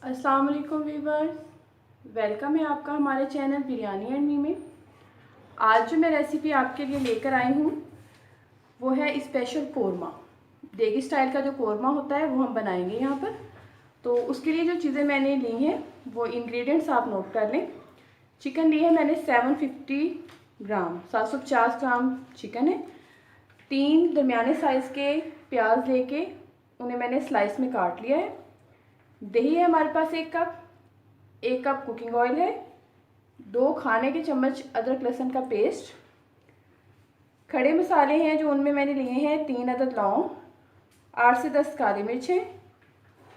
अस्सलाम वालेकुम viewers, welcome है आपका हमारे चैनल बिरयानी एंड मी में। आज जो मैं रेसिपी आपके लिए लेकर आई हूँ वो है स्पेशल कोरमा। देगी स्टाइल का जो कोरमा होता है वो हम बनाएंगे यहाँ पर। तो उसके लिए जो चीज़ें मैंने ली हैं वो इंग्रेडिएंट्स आप नोट कर लें। चिकन ली है मैंने 750 ग्राम, 750 ग्राम चिकन है। 3 दरमियाने साइज़ के प्याज लेके उन्हें मैंने स्लाइस में काट लिया है। दही है हमारे पास 1 कप कुकिंग ऑयल है, 2 खाने के चम्मच अदरक लहसुन का पेस्ट। खड़े मसाले हैं जो उनमें मैंने लिए हैं 3 अदद लौंग, 8 से 10 काली मिर्चें,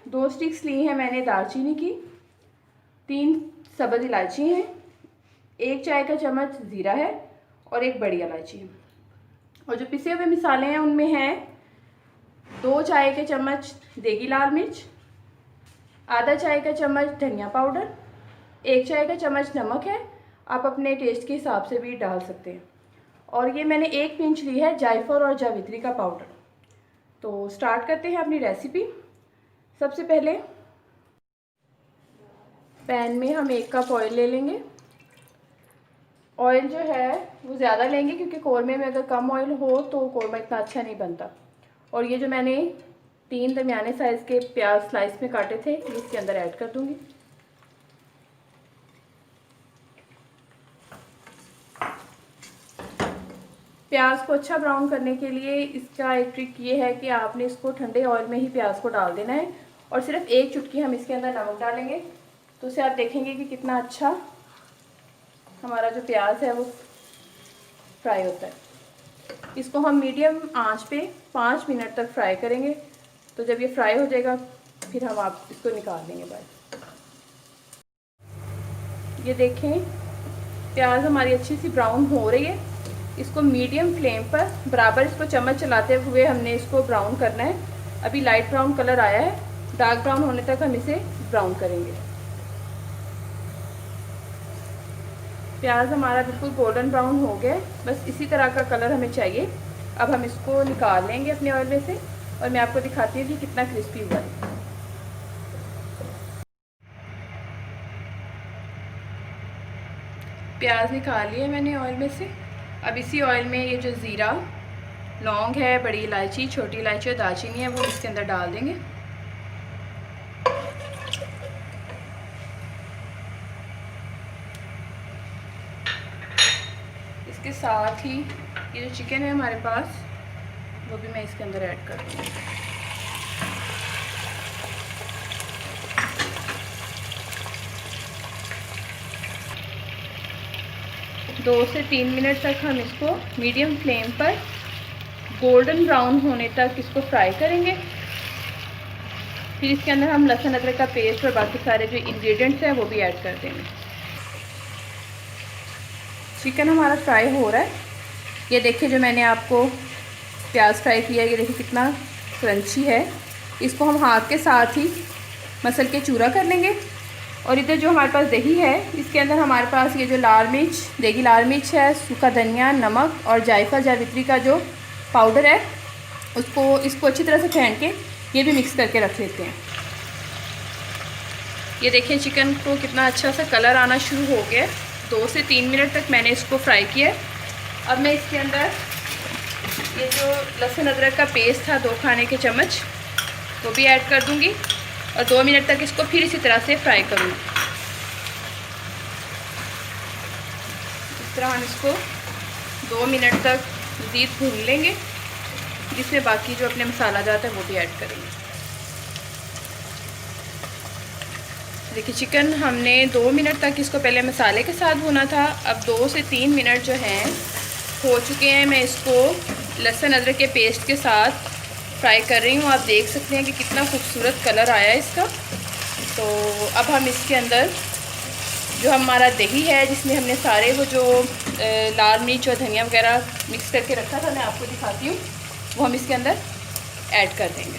2 स्टिक्स ली हैं मैंने दालचीनी की, 3 सब्ज़ इलायची हैं, 1 चाय का चम्मच ज़ीरा है और 1 बड़ी इलायची है। और जो पिसे हुए मसाले हैं उनमें हैं 2 चाय के चम्मच देगी लाल मिर्च, आधा चाय का चम्मच धनिया पाउडर, 1 चाय का चम्मच नमक है, आप अपने टेस्ट के हिसाब से भी डाल सकते हैं। और ये मैंने 1 पिंच ली है जायफल और जावित्री का पाउडर। तो स्टार्ट करते हैं अपनी रेसिपी। सबसे पहले पैन में हम 1 कप ऑयल ले लेंगे। ऑयल जो है वो ज़्यादा लेंगे क्योंकि कौरमे में अगर कम ऑयल हो तो कौरमा इतना अच्छा नहीं बनता। और ये जो मैंने 3 दरमियाने साइज़ के प्याज स्लाइस में काटे थे ये इसके अंदर ऐड कर दूंगी। प्याज को अच्छा ब्राउन करने के लिए इसका एक ट्रिक ये है कि आपने इसको ठंडे ऑयल में ही प्याज को डाल देना है और सिर्फ 1 चुटकी हम इसके अंदर नमक डालेंगे तो उससे आप देखेंगे कि कितना अच्छा हमारा जो प्याज है वो फ्राई होता है। इसको हम मीडियम आंच पे 5 मिनट तक फ्राई करेंगे। तो जब ये फ्राई हो जाएगा फिर हम आप इसको निकाल देंगे बाहर। ये देखें प्याज हमारी अच्छी सी ब्राउन हो रही है। इसको मीडियम फ्लेम पर बराबर इसको चम्मच चलाते हुए हमने इसको ब्राउन करना है। अभी लाइट ब्राउन कलर आया है, डार्क ब्राउन होने तक हम इसे ब्राउन करेंगे। प्याज हमारा बिल्कुल गोल्डन ब्राउन हो गया, बस इसी तरह का कलर हमें चाहिए। अब हम इसको निकाल लेंगे अपने ऑयल में से और मैं आपको दिखाती हूँ कि कितना क्रिस्पी हुआ है। प्याज निकाल लिया मैंने ऑयल में से। अब इसी ऑयल में ये जो ज़ीरा, लौंग है, बड़ी इलायची, छोटी इलायची और दालचीनी है वो इसके अंदर डाल देंगे। इसके साथ ही ये जो चिकन है हमारे पास वो भी मैं इसके अंदर ऐड कर दूँगी। दो से 3 मिनट तक हम इसको मीडियम फ्लेम पर गोल्डन ब्राउन होने तक इसको फ्राई करेंगे। फिर इसके अंदर हम लहसुन अदरक का पेस्ट और बाकी सारे जो इंग्रेडिएंट्स हैं वो भी ऐड कर देंगे। चिकन हमारा फ्राई हो रहा है। ये देखिए जो मैंने आपको प्याज फ्राई किया है ये देखिए कितना क्रंची है। इसको हम हाथ के साथ ही मसल के चूरा कर लेंगे। और इधर जो हमारे पास दही है इसके अंदर हमारे पास ये जो लाल मिर्च, देगी लाल मिर्च है, सूखा धनिया, नमक और जायफल जावित्री का जो पाउडर है इसको अच्छी तरह से फेंट के ये भी मिक्स करके रख लेते हैं। ये देखिए चिकन को कितना अच्छा सा कलर आना शुरू हो गया। 2 से 3 मिनट तक मैंने इसको फ्राई किया है। अब मैं इसके अंदर ये जो लहसुन अदरक का पेस्ट था 2 खाने के चम्मच वो भी ऐड कर दूंगी और 2 मिनट तक इसको फिर इसी तरह से फ्राई करूँगी। इस तरह हम इसको 2 मिनट तक मज़ीद भून लेंगे जिससे बाकी जो अपने मसाला जाता है वो भी ऐड करेंगे। देखिए चिकन हमने 2 मिनट तक इसको पहले मसाले के साथ भुना था। अब 2 से 3 मिनट जो हैं हो चुके हैं। मैं इसको लहसुन अदरक के पेस्ट के साथ फ्राई कर रही हूँ। आप देख सकते हैं कि कितना खूबसूरत कलर आया है इसका। तो अब हम इसके अंदर जो हमारा दही है जिसमें हमने सारे वो जो लाल मिर्च और धनिया वगैरह मिक्स करके रखा था मैं आपको दिखाती हूँ, वो हम इसके अंदर ऐड कर देंगे।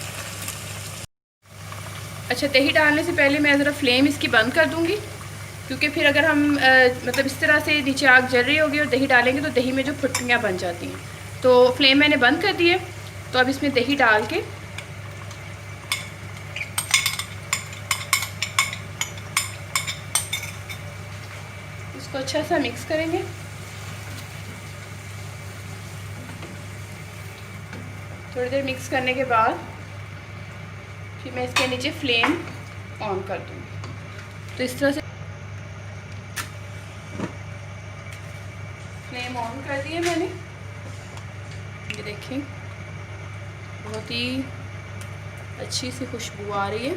अच्छा, दही डालने से पहले मैं ज़रा फ्लेम इसकी बंद कर दूँगी क्योंकि फिर अगर हम मतलब इस तरह से नीचे आग जल रही होगी और दही डालेंगे तो दही में जो फुटकियाँ बन जाती हैं। तो फ्लेम मैंने बंद कर दी है। तो अब इसमें दही डाल के इसको अच्छा सा मिक्स करेंगे। थोड़ी देर मिक्स करने के बाद फिर मैं इसके नीचे फ्लेम ऑन कर दूँगी। तो इस तरह से फ्लेम ऑन कर दिए मैंने। ये देखिए बहुत ही अच्छी सी खुशबू आ रही है।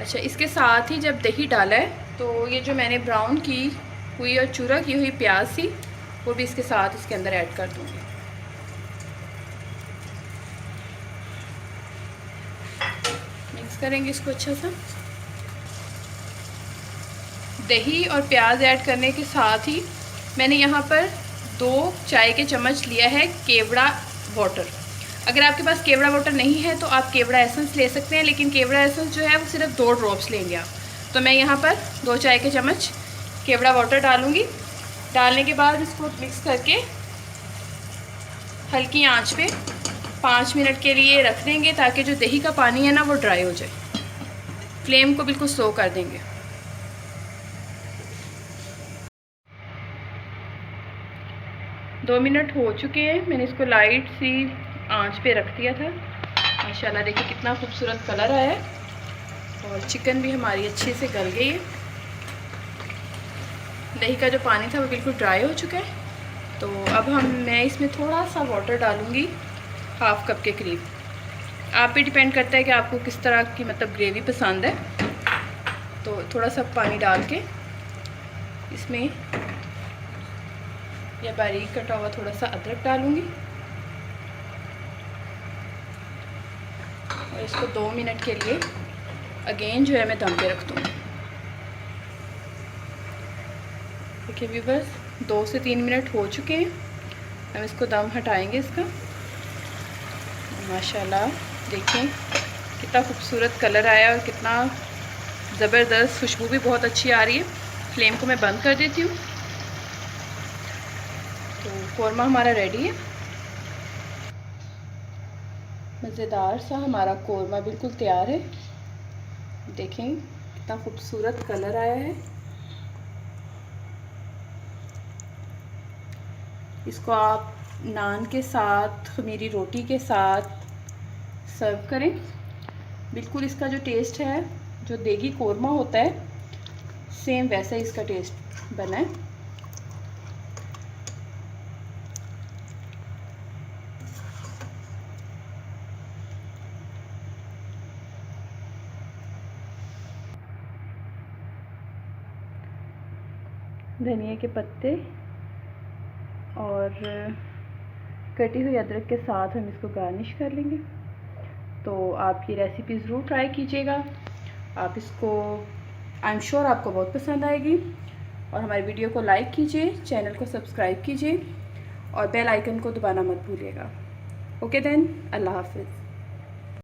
अच्छा, इसके साथ ही जब दही डाला है तो ये जो मैंने ब्राउन की हुई और चूरा की हुई प्याज थी वो भी इसके साथ इसके अंदर ऐड कर दूँगी। मिक्स करेंगे इसको अच्छा सा। दही और प्याज ऐड करने के साथ ही मैंने यहाँ पर 2 चाय के चम्मच लिया है केवड़ा वाटर। अगर आपके पास केवड़ा वाटर नहीं है तो आप केवड़ा एसेंस ले सकते हैं, लेकिन केवड़ा एसेंस जो है वो सिर्फ 2 ड्रॉप्स लेंगे आप। तो मैं यहाँ पर 2 चाय के चम्मच केवड़ा वाटर डालूँगी। डालने के बाद इसको मिक्स करके हल्की आंच पे 5 मिनट के लिए रख देंगे ताकि जो दही का पानी है ना वो ड्राई हो जाए। फ्लेम को बिल्कुल स्लो कर देंगे। दो मिनट हो चुके हैं, मैंने इसको लाइट सी आंच पे रख दिया था। माशाल्लाह देखिए कितना खूबसूरत कलर आया है और चिकन भी हमारी अच्छे से गल गई है। दही का जो पानी था वो बिल्कुल ड्राई हो चुका है। तो अब मैं इसमें थोड़ा सा वाटर डालूँगी, 1/2 कप के करीब। आप पे डिपेंड करता है कि आपको किस तरह की मतलब ग्रेवी पसंद है। तो थोड़ा सा पानी डाल के इसमें या बारीक कटा हुआ थोड़ा सा अदरक डालूँगी और इसको 2 मिनट के लिए अगेन जो है मैं दम पे रख दूँगी। देखिए व्यूअर्स 2 से 3 मिनट हो चुके हैं। हम इसको दम हटाएंगे इसका। माशाल्लाह देखें कितना खूबसूरत कलर आया और कितना ज़बरदस्त खुशबू भी बहुत अच्छी आ रही है। फ्लेम को मैं बंद कर देती हूँ। तो कौरमा हमारा रेडी है। मज़ेदार सा हमारा कौरमा बिल्कुल तैयार है। देखें कितना खूबसूरत कलर आया है। इसको आप नान के साथ, खमीरी रोटी के साथ सर्व करें। बिल्कुल इसका जो टेस्ट है, जो देगी कौरमा होता है, सेम वैसा ही इसका टेस्ट बना है। धनिया के पत्ते और कटी हुई अदरक के साथ हम इसको गार्निश कर लेंगे। तो आप ये रेसिपी ज़रूर ट्राई कीजिएगा। आप इसको आई एम श्योर आपको बहुत पसंद आएगी। और हमारी वीडियो को लाइक कीजिए, चैनल को सब्सक्राइब कीजिए और बेल आइकन को दबाना मत भूलिएगा। ओके देन, अल्लाह हाफ़िज़।